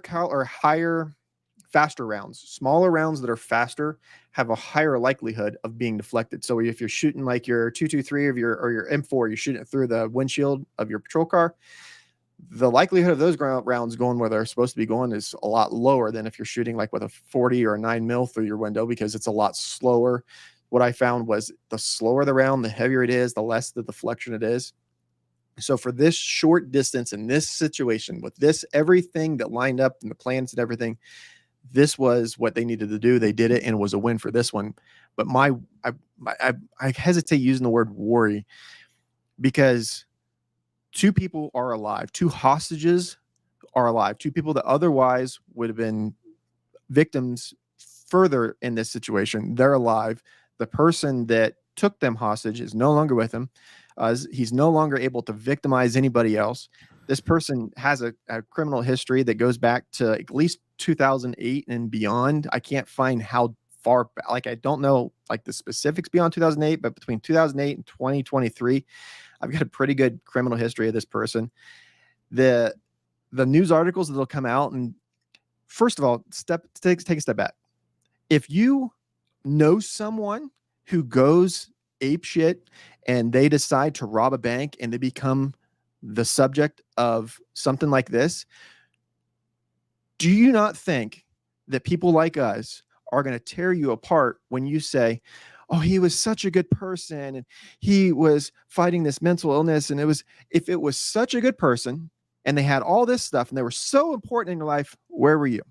faster rounds. Smaller rounds that are faster have a higher likelihood of being deflected. So if you're shooting like your 223 or your M4, you're shooting it through the windshield of your patrol car, the likelihood of those rounds going where they're supposed to be going is a lot lower than if you're shooting like with a 40 or a 9mm through your window, because it's a lot slower. What I found was the slower the round, the heavier it is, the less the deflection it is. So for this short distance in this situation, with this, everything that lined up and the plans and everything, this was what they needed to do. They did it, and it was a win for this one. But I hesitate using the word worry, because 2 people are alive. 2 hostages are alive. 2 people that otherwise would have been victims further in this situation, they're alive. The person that took them hostage is no longer with them. He's no longer able to victimize anybody else. This person has a criminal history that goes back to at least 2008 and beyond. I can't find how far back, like I don't know like the specifics beyond 2008, but between 2008 and 2023, I've got a pretty good criminal history of this person. The news articles that'll come out, and first of all, take a step back. If you know someone who goes ape shit and they decide to rob a bank and they become the subject of something like this, do you not think that people like us are going to tear you apart when you say, oh, he was such a good person and he was fighting this mental illness, and if it was such a good person and they had all this stuff and they were so important in your life, where were you?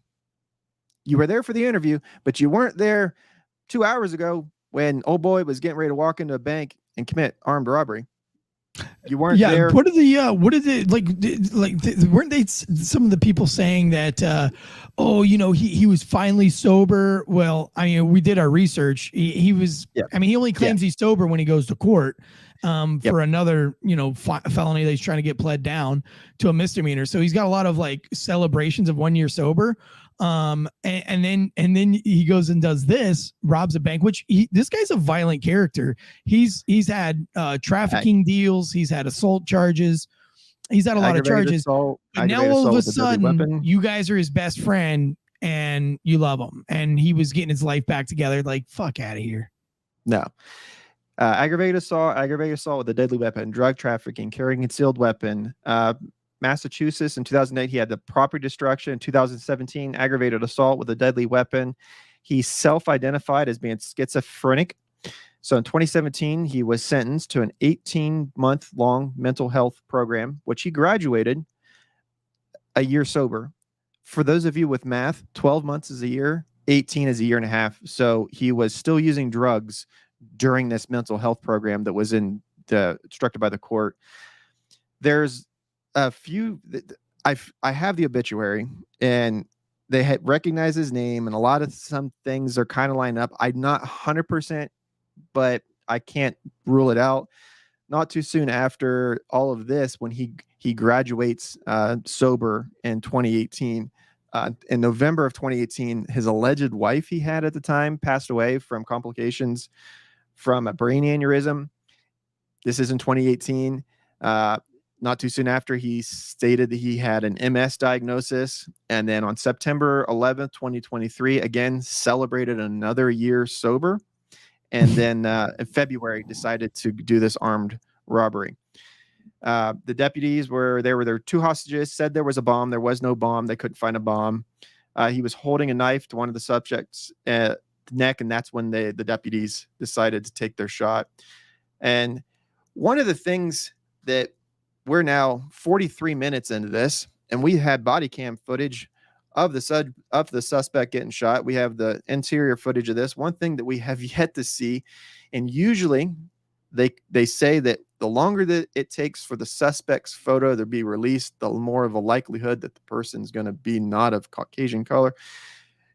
You were there for the interview, but you weren't there 2 hours ago when old boy was getting ready to walk into a bank and commit armed robbery. You weren't there. What weren't they some of the people saying that he was finally sober? Well, I mean, we did our research. He was, I mean, he only claims he's sober when he goes to court for another, felony that he's trying to get pled down to a misdemeanor. So he's got a lot of like celebrations of 1 year sober. And then he goes and does this, robs a bank, which this guy's a violent character. He's had trafficking deals. He's had assault charges. He's had a lot of charges. But now all of a sudden, you guys are his best friend and you love him. And he was getting his life back together. Like, fuck out of here. No. Aggravated assault with a deadly weapon, drug trafficking, carrying a concealed weapon, Massachusetts in 2008, he had the property destruction. In 2017, aggravated assault with a deadly weapon. He self-identified as being schizophrenic. So in 2017, he was sentenced to an 18-month-long mental health program, which he graduated a year sober. For those of you with math, 12 months is a year, 18 is a year and a half. So he was still using drugs during this mental health program that was instructed by the court. There's a few, I have the obituary, and they had recognized his name, and a lot of some things are kind of lined up. I'm not 100%, but I can't rule it out. Not too soon after all of this, when he graduates sober in 2018, in November of 2018, his alleged wife he had at the time passed away from complications from a brain aneurysm. This is in 2018. Not too soon after, he stated that he had an MS diagnosis. And then on September 11th, 2023, again, celebrated another year sober. And then in February, decided to do this armed robbery. The deputies there were 2 hostages, said there was a bomb. There was no bomb. They couldn't find a bomb. He was holding a knife to one of the subjects' neck, and that's when the deputies decided to take their shot. And one of the things that we're now 43 minutes into this, and we had body cam footage of the suspect getting shot. We have the interior footage of this. One thing that we have yet to see, and usually they say that the longer that it takes for the suspect's photo to be released, the more of a likelihood that the person's going to be not of Caucasian color.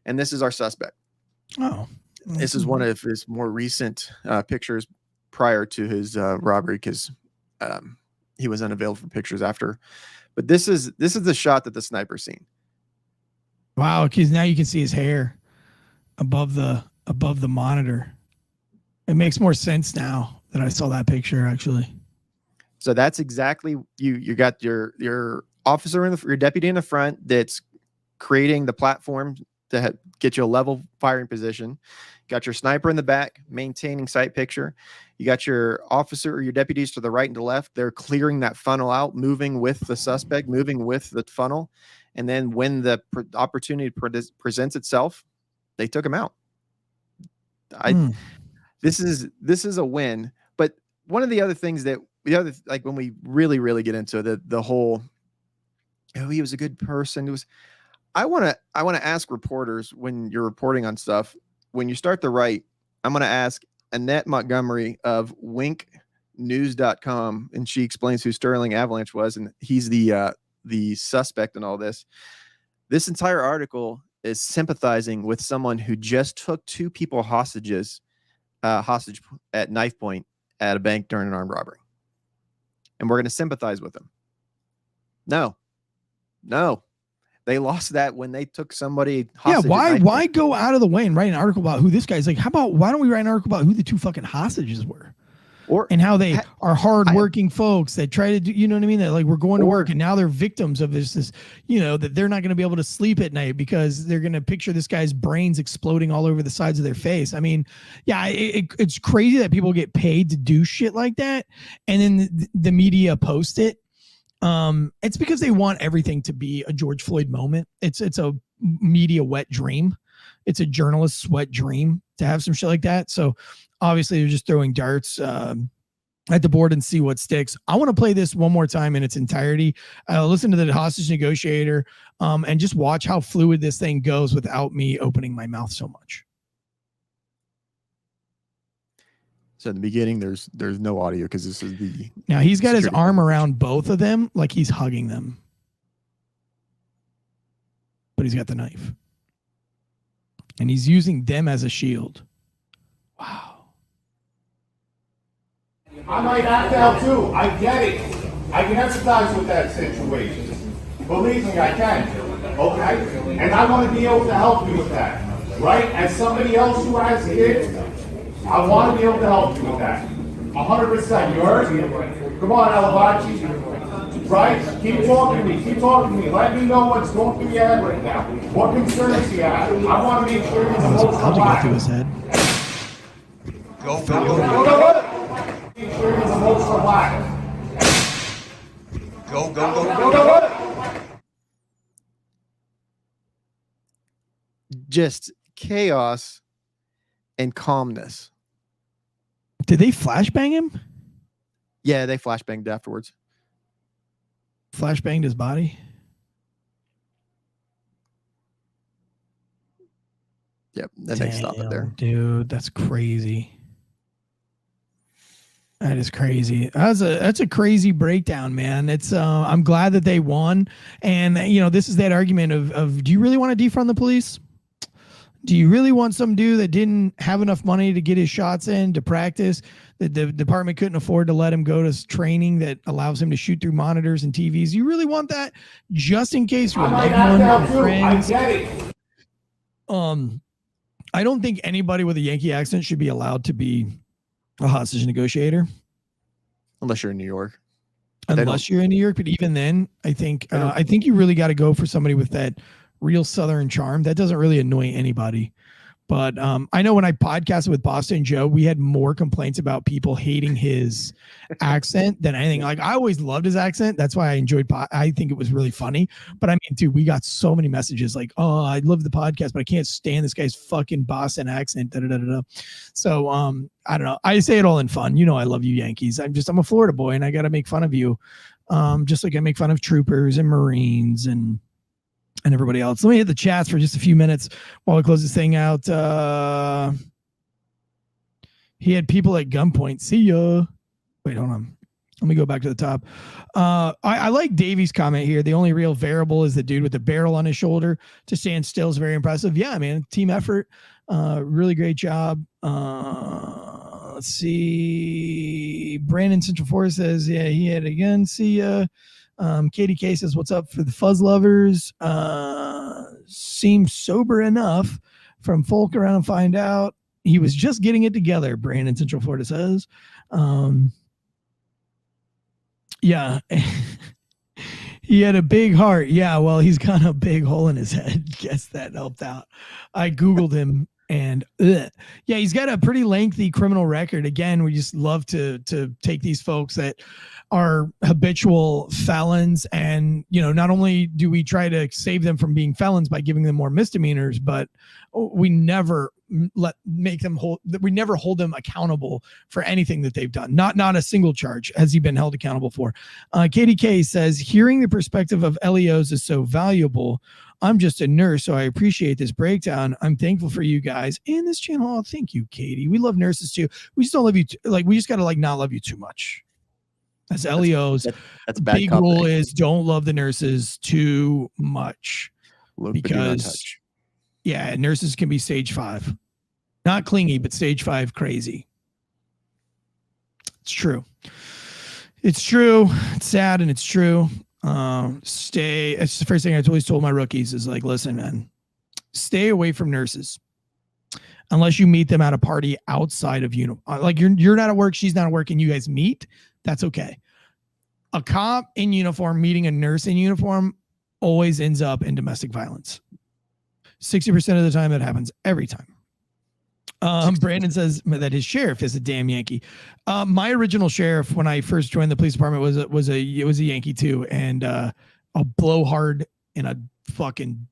And this is our suspect. Oh, this is one of his more recent pictures prior to his robbery, because he was unavailable for pictures after. But this is the shot that the sniper's seen. Wow, because now you can see his hair above the monitor. It makes more sense now that I saw that picture, actually. So that's exactly you got your officer your deputy in the front that's creating the platform to get you a level firing position. Got your sniper in the back, maintaining sight picture. You got your officer or your deputies to the right and to left. They're clearing that funnel out, moving with the suspect, moving with the funnel. And then when the opportunity presents itself, they took him out. This is a win. But one of the other things that like when we really, really get into the whole, oh, he was a good person. It was, I want to ask reporters when you're reporting on stuff, when you start to write, I'm going to ask Annette Montgomery of winknews.com, and she explains who Sterling Avalanche was, and he's the suspect in all this. This entire article is sympathizing with someone who just took 2 people hostage at knife point at a bank during an armed robbery. And we're going to sympathize with them. No. They lost that when they took somebody hostage. Yeah, why go out of the way and write an article about who this guy's like? How about why don't we write an article about who the 2 fucking hostages were? And how they are hardworking folks that try to do, you know what I mean? That like we're going to work and now they're victims of this, that they're not going to be able to sleep at night because they're going to picture this guy's brains exploding all over the sides of their face. I mean, yeah, it's crazy that people get paid to do shit like that. And then the media post it. It's because they want everything to be a George Floyd moment. It's a media wet dream. It's a journalist's wet dream to have some shit like that. So obviously they're just throwing darts at the board and see what sticks. I want to play this one more time in its entirety. Listen to the hostage negotiator and just watch how fluid this thing goes without me opening my mouth so much. So in the beginning, there's no audio because this is the. Now he's got his arm around both of them like he's hugging them. But he's got the knife. And he's using them as a shield. Wow. I might act out too. I get it. I can empathize with that situation. Believe me, I can. Okay? And I want to be able to help you with that. Right? As somebody else who has kids, I want to be able to help you with that. 100%. You heard? Come on, Alavachi. Right? Keep talking to me. Keep talking to me. Let me know what's going through your head right now. What concerns you have. I want to make sure you're the most How'd you get through his head? Go. Make sure you're the most relaxed. Go. Just chaos and calmness. Did they flashbang him? Yeah, they flashbanged afterwards. Flashbanged his body? Yep, then they stop it there. Dude, that's crazy. That is crazy. That's a crazy breakdown, man. It's I'm glad that they won. And this is that argument of do you really want to defund the police? Do you really want some dude that didn't have enough money to get his shots in to practice, that the department couldn't afford to let him go to training that allows him to shoot through monitors and TVs? You really want that just in case your loved one or friends? I don't think anybody with a Yankee accent should be allowed to be a hostage negotiator. Unless you're in New York. Unless you're in New York. But even then, I think you really got to go for somebody with that real Southern charm. That doesn't really annoy anybody. But I know when I podcasted with Boston Joe, we had more complaints about people hating his accent than anything. Like, I always loved his accent. That's why I enjoyed I think it was really funny. But I mean, dude, we got so many messages like, oh, I love the podcast, but I can't stand this guy's fucking Boston accent. So I don't know. I say it all in fun. I love you Yankees. I'm a Florida boy and I got to make fun of you. Just like I make fun of troopers and Marines and everybody else. Let me hit the chats for just a few minutes while I close this thing out. He had people at gunpoint. See ya. Wait, hold on. Let me go back to the top. I like Davey's comment here. The only real variable is the dude with the barrel on his shoulder. To stand still is very impressive. Yeah, man. Team effort. Really great job. Let's see. Brandon Central Forest says, yeah, he had it again. See ya. Katie K says, what's up for the fuzz lovers? Seems sober enough from folk around and find out. He was just getting it together, Brandon Central Florida says. Yeah. He had a big heart. Yeah, well, he's got a big hole in his head. Guess that helped out. I Googled him and yeah, he's got a pretty lengthy criminal record. Again, we just love to take these folks that are habitual felons, and not only do we try to save them from being felons by giving them more misdemeanors, but we never hold them accountable for anything that they've done. Not a single charge has he been held accountable for. KDK says, hearing the perspective of LEOs is so valuable. I'm just a nurse, so I appreciate this breakdown. I'm thankful for you guys and this channel. Oh, thank you, Katie. We love nurses too. We just don't love you. We just got to not love you too much. As LEOs, that's a bad big rule is don't love the nurses too much. Look, because yeah, nurses can be stage 5. Not clingy, but stage 5 crazy. It's true. It's true. It's sad and it's true. It's the first thing I always told my rookies is listen, man, stay away from nurses unless you meet them at a party outside of uniform. You're not at work, she's not at work, and you guys meet. That's okay. A cop in uniform meeting a nurse in uniform always ends up in domestic violence. 60% of the time, that happens every time. Brandon says that his sheriff is a damn Yankee. My original sheriff, when I first joined the police department, was a Yankee too, and a blowhard and a fucking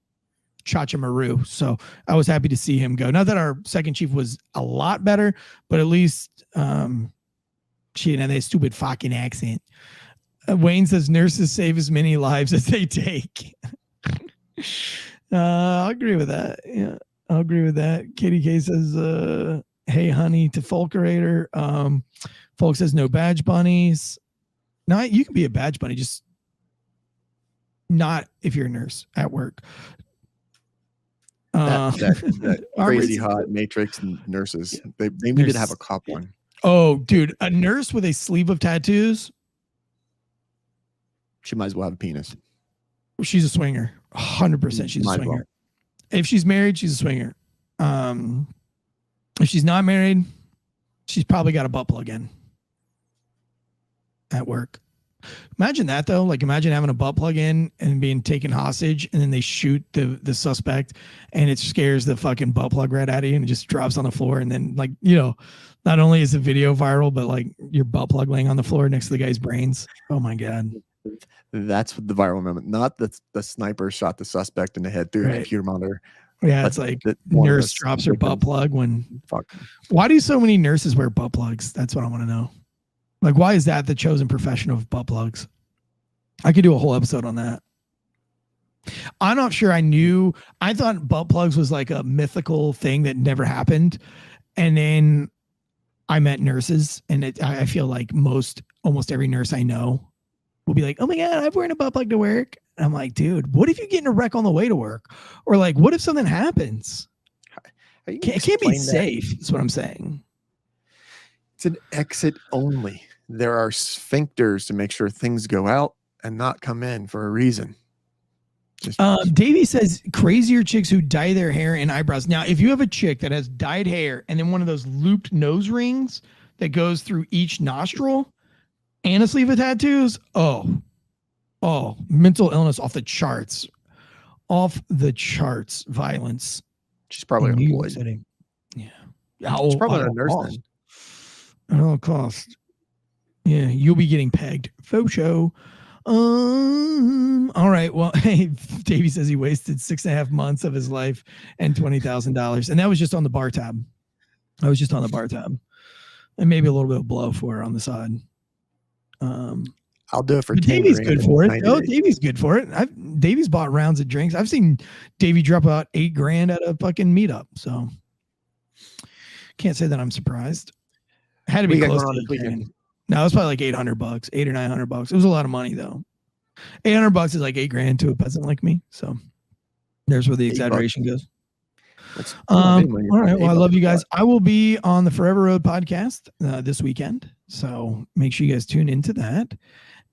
chachamaroo. So I was happy to see him go. Not that our second chief was a lot better, but at least she didn't have that stupid fucking accent. Wayne says nurses save as many lives as they take. I'll agree with that. Yeah, I'll agree with that. KDK says, hey, honey, to Fulcurator. Folk says no badge bunnies. No, you can be a badge bunny, just not if you're a nurse at work. That crazy hot Matrix nurses. Yeah. They needed to have a cop one. Oh, dude, a nurse with a sleeve of tattoos. She might as well have a penis. She's a swinger. 100% she's a swinger. Well. If she's married, she's a swinger. If she's not married, she's probably got a butt plug in at work. Imagine that though. Imagine having a butt plug in and being taken hostage, and then they shoot the suspect, and it scares the fucking butt plug right out of you, and it just drops on the floor. And then not only is the video viral, but your butt plug laying on the floor next to the guy's brains. Oh my God. That's the viral moment. Not that the sniper shot the suspect in the head through a computer monitor. Yeah, it's nurse drops her butt plug when. Fuck. Why do so many nurses wear butt plugs? That's what I want to know. Why is that the chosen profession of butt plugs? I could do a whole episode on that. I'm not sure I thought butt plugs was a mythical thing that never happened. And then I met nurses, and I feel like almost every nurse I know will be like, oh my God, I'm wearing a butt plug to work. And I'm like, dude, what if you get in a wreck on the way to work? Or what if something happens? It can't be safe. That's what I'm saying. It's an exit only. There are sphincters to make sure things go out and not come in for a reason. Davey says crazier chicks who dye their hair and eyebrows. Now, if you have a chick that has dyed hair and then one of those looped nose rings that goes through each nostril and a sleeve of tattoos, oh, mental illness off the charts. Violence. She's probably unemployed. Yeah. She's probably a nurse then. At all cost. Yeah, you'll be getting pegged. Faux show. All right. Well, hey, Davey says he wasted 6.5 months of his life and $20,000. And that was just on the bar tab. And maybe a little bit of blow for her on the side. I'll do it for 10 Davey's good for it. Oh, Davey's good for it. Davey's bought rounds of drinks. I've seen Davey drop about $8,000 at a fucking meetup. So can't say that I'm surprised. Had to be close to this weekend. No, it was probably $800, $800 or $900. It was a lot of money though. $800 is $8,000 to a peasant like me. So there's where the exaggeration goes. All right. Well, I love you guys. I will be on the Forever Road podcast this weekend. So make sure you guys tune into that.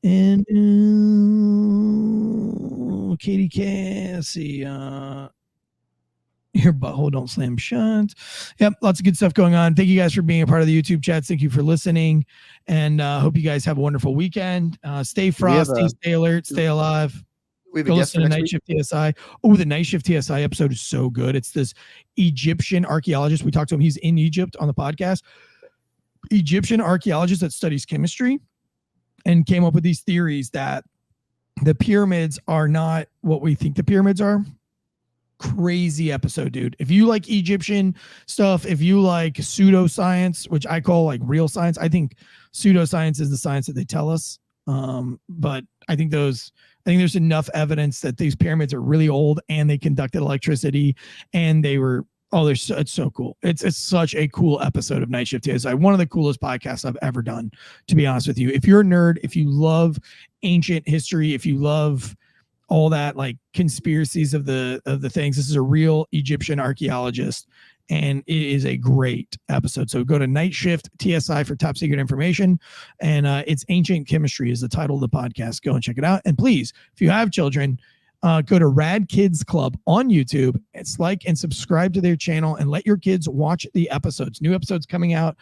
And KDK, let's see. Your butthole don't slam shut. Yep, lots of good stuff going on. Thank you guys for being a part of the YouTube chats. Thank you for listening, and hope you guys have a wonderful weekend. Stay frosty, stay alert, stay alive. We have Go a guest listen to for next Night week. Shift TSI. Oh, the Night Shift TSI episode is so good. It's this Egyptian archaeologist. We talked to him. He's in Egypt on the podcast. Egyptian archaeologist that studies chemistry and came up with these theories that the pyramids are not what we think the pyramids are. Crazy episode, dude. If you like Egyptian stuff, if you like pseudoscience, which I call like real science, I think pseudoscience is the science that they tell us. But I think there's enough evidence that these pyramids are really old and they conducted electricity and they were it's so cool. It's such a cool episode of Night Shift TSI. One of the coolest podcasts I've ever done, to be honest with you. If you're a nerd, if you love ancient history, if you love all that like conspiracies of the things, this is a real Egyptian archaeologist and it is a great episode. So go to Night Shift TSI for top secret information, and it's Ancient Chemistry is the title of the podcast. Go and check it out. And please, if you have children, go to Rad Kids Club on YouTube. It's like and subscribe to their channel and let your kids watch the episodes. New episodes coming out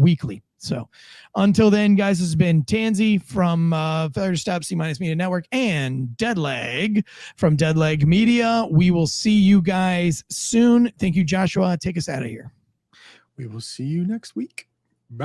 weekly. So until then, guys, this has been Tansy from Failure to Stop C- Media Network and Deadleg from Deadleg Media. We will see you guys soon. Thank you, Joshua. Take us out of here. We will see you next week. Bye.